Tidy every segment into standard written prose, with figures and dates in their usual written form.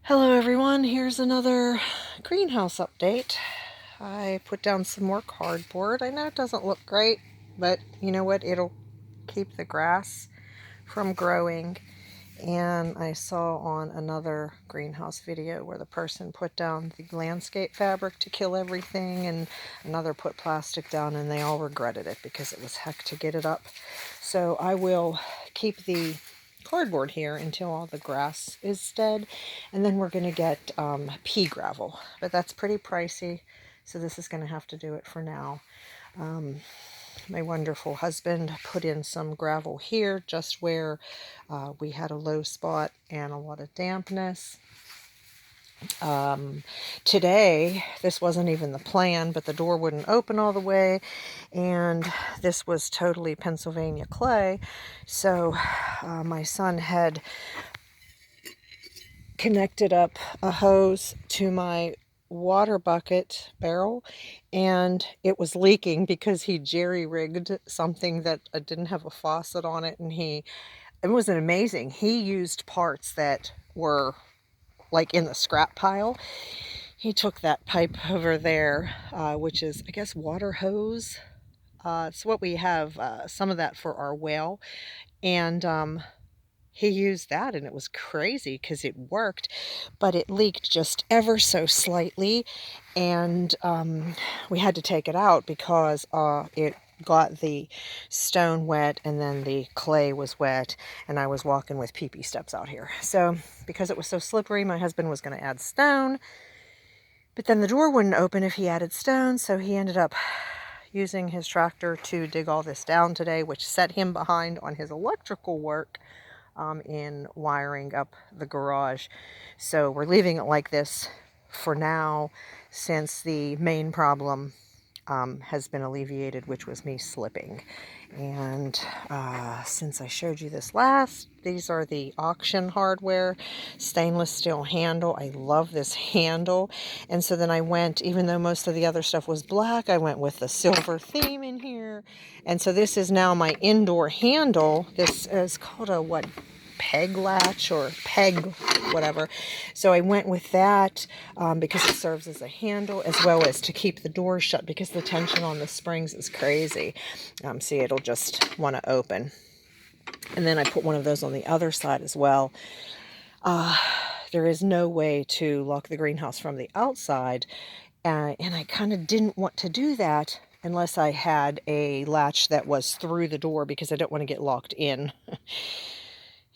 Hello everyone, here's another greenhouse update. I put down some more cardboard. I know it doesn't look great, but you know what? It'll keep the grass from growing. And I saw on another greenhouse video where the person put down the landscape fabric to kill everything, and another put plastic down, and they all regretted it because it was heck to get it up. So I will keep the cardboard here until all the grass is dead, and then we're going to get pea gravel, but that's pretty pricey, so this is going to have to do it for now. My wonderful husband put in some gravel here just where we had a low spot and a lot of dampness. Today, this wasn't even the plan, but the door wouldn't open all the way, and this was totally Pennsylvania clay. So my son had connected up a hose to my water bucket barrel, and it was leaking because he jerry-rigged something that didn't have a faucet on it, and it wasn't amazing. He used parts that were like in the scrap pile. He took that pipe over there, which is, I guess, water hose. It's what we have, some of that for our well, and he used that, and it was crazy because it worked, but it leaked just ever so slightly, and we had to take it out because it got the stone wet, and then the clay was wet, and I was walking with pee-pee steps out here. So because it was so slippery, my husband was going to add stone, but then the door wouldn't open if he added stone, so he ended up using his tractor to dig all this down today, which set him behind on his electrical work in wiring up the garage. So we're leaving it like this for now, since the main problem has been alleviated, which was me slipping. And since I showed you this last, these are the auction hardware stainless steel handle. I love this handle. And so then I went, even though most of the other stuff was black, I went with the silver theme in here. And so this is now my indoor handle. This is called a peg latch or peg whatever. So I went with that because it serves as a handle, as well as to keep the door shut, because the tension on the springs is crazy. See, it'll just want to open. And then I put one of those on the other side as well. There is no way to lock the greenhouse from the outside, and I kind of didn't want to do that unless I had a latch that was through the door, because I don't want to get locked in.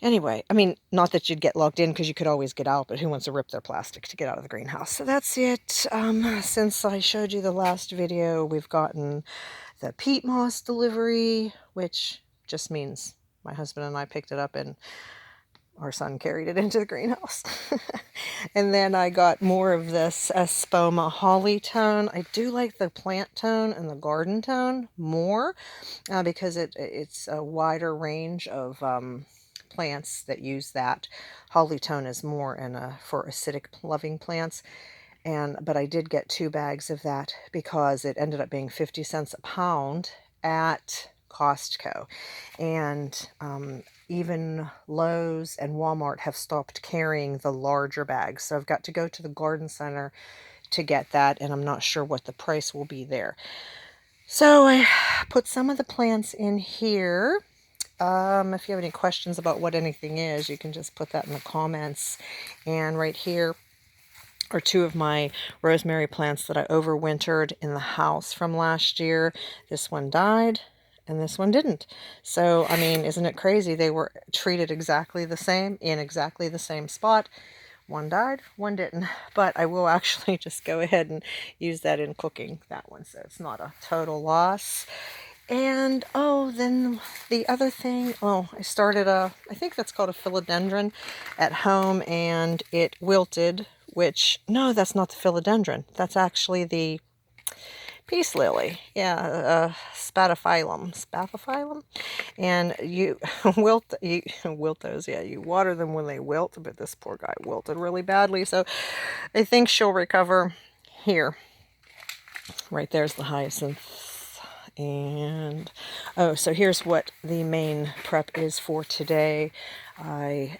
Anyway, I mean, not that you'd get locked in, because you could always get out, but who wants to rip their plastic to get out of the greenhouse? So that's it. Since I showed you the last video, we've gotten the peat moss delivery, which just means my husband and I picked it up and our son carried it into the greenhouse. And then I got more of this Espoma holly tone. I do like the plant tone and the garden tone more because it's a wider range of plants that use that. Holly tone is more for acidic loving plants. But I did get 2 bags of that because it ended up being 50 cents a pound at Costco. And even Lowe's and Walmart have stopped carrying the larger bags. So I've got to go to the garden center to get that, and I'm not sure what the price will be there. So I put some of the plants in here. If you have any questions about what anything is, you can just put that in the comments. And right here are 2 of my rosemary plants that I overwintered in the house from last year. This one died and this one didn't. So, I mean, isn't it crazy? They were treated exactly the same, in exactly the same spot. One died, one didn't. But I will actually just go ahead and use that in cooking, that one, so it's not a total loss. And then the other thing, I started I think that's called a philodendron at home, and it wilted, which, no, that's not the philodendron. That's actually the peace lily. Yeah, spathiphyllum. And you wilt those. Yeah, you water them when they wilt, but this poor guy wilted really badly. So I think she'll recover. Here, right there's the hyacinth. And so here's what the main prep is for today. I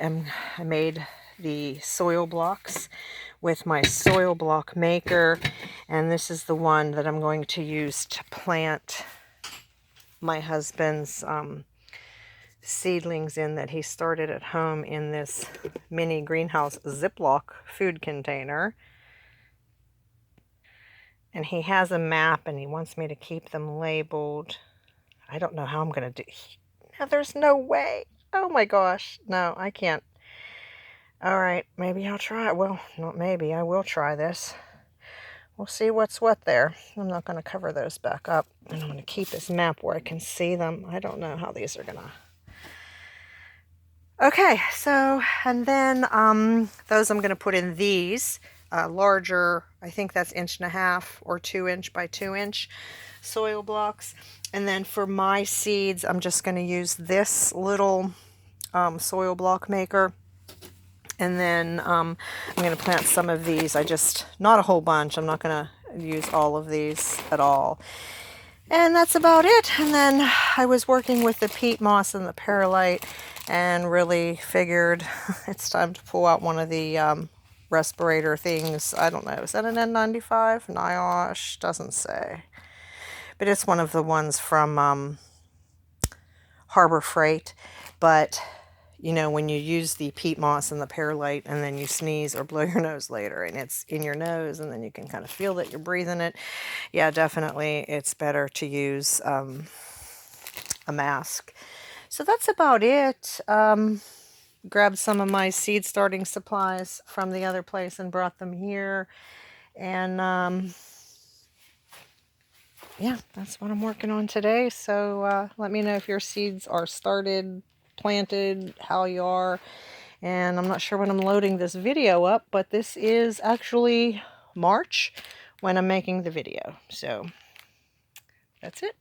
made the soil blocks with my soil block maker, and this is the one that I'm going to use to plant my husband's seedlings in that he started at home in this mini greenhouse Ziploc food container. And he has a map and he wants me to keep them labeled. I don't know how I'm going to do. No, there's no way. Oh my gosh. No, I can't. All right, maybe I'll try it. Well, not maybe. I will try this. We'll see what's what there. I'm not going to cover those back up. And I'm going to keep this map where I can see them. I don't know how these are going to... Okay, so, and then those I'm going to put in these larger, I think that's 1.5 or 2 inch by 2 inch soil blocks. And then for my seeds, I'm just going to use this little soil block maker. And then I'm going to plant some of these. Not a whole bunch. I'm not going to use all of these at all. And that's about it. And then I was working with the peat moss and the perlite and really figured it's time to pull out one of the respirator things. I don't know. Is that an N95? NIOSH? Doesn't say. But it's one of the ones from Harbor Freight. But, you know, when you use the peat moss and the perlite and then you sneeze or blow your nose later and it's in your nose and then you can kind of feel that you're breathing it, yeah, definitely it's better to use a mask. So that's about it. Grabbed some of my seed starting supplies from the other place and brought them here. And yeah, that's what I'm working on today. So let me know if your seeds are started, planted, how you are. And I'm not sure when I'm loading this video up, but this is actually March when I'm making the video. So that's it.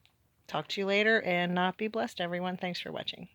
Talk to you later, and be blessed, everyone. Thanks for watching.